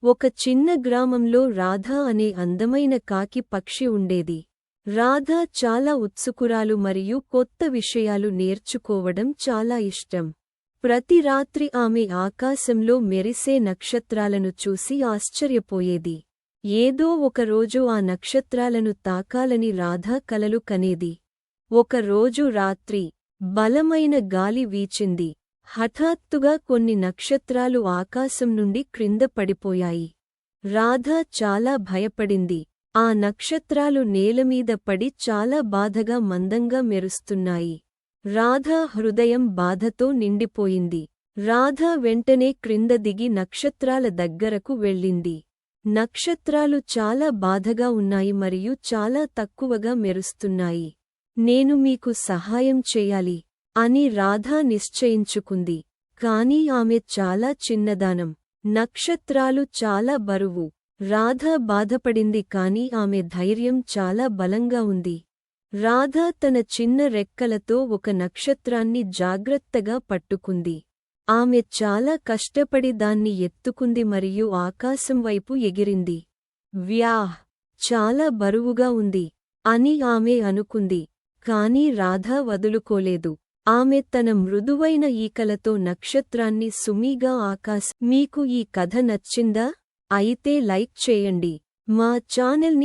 ఒక చిన్న గ్రామంలో రాధ అనే అందమైన కాకి పక్షి ఉండేది. రాధ చాలా ఉత్సుకురాలు మరియు కొత్త విషయాలు నేర్చుకోవడం చాలా ఇష్టం. ప్రతి రాత్రి ఆమె ఆకాశంలో మెరిసే నక్షత్రాలను చూసి ఆశ్చర్యపోయేది. ఏదో ఒకరోజు ఆ నక్షత్రాలను తాకాలని రాధ కలలు కనేది. ఒకరోజు రాత్రి బలమైన గాలి వీచింది. హఠాత్తుగా కొన్ని నక్షత్రాలు ఆకాశం నుండి క్రింద పడిపోయాయి. రాధ చాలా భయపడింది. ఆ నక్షత్రాలు నేలమీద పడి చాలా బాధగా మందంగా మెరుస్తున్నాయి. రాధ హృదయం బాధతో నిండిపోయింది. రాధ వెంటనే క్రింద దిగి నక్షత్రాల దగ్గరకు వెళ్ళింది. నక్షత్రాలు చాలా బాధగా ఉన్నాయి మరియు చాలా తక్కువగా మెరుస్తున్నాయి. నేను మీకు సహాయం చేయాలి అని రాధ నిశ్చయించుకుంది. కాని ఆమె చాలా చిన్నదానం. నక్షత్రాలు చాలా బరువు. రాధ బాధపడింది కాని ఆమె ధైర్యం చాలా బలంగా ఉంది. రాధ తన చిన్న రెక్కలతో ఒక నక్షత్రాన్ని జాగ్రత్తగా పట్టుకుంది. ఆమె చాలా కష్టపడి దాన్ని ఎత్తుకుంది మరియు ఆకాశం వైపు ఎగిరింది. వ్యాహ్! చాలా బరువుగా ఉంది అని ఆమె అనుకుంది. కాని రాధ వదులుకోలేదు. ఆమె తన మృదువైన ఈకలతో నక్షత్రాన్ని సుమీగా మీకు ఈ కథ నచ్చిందా? అయితే లైక్ చేయండి. మా ఛానల్ని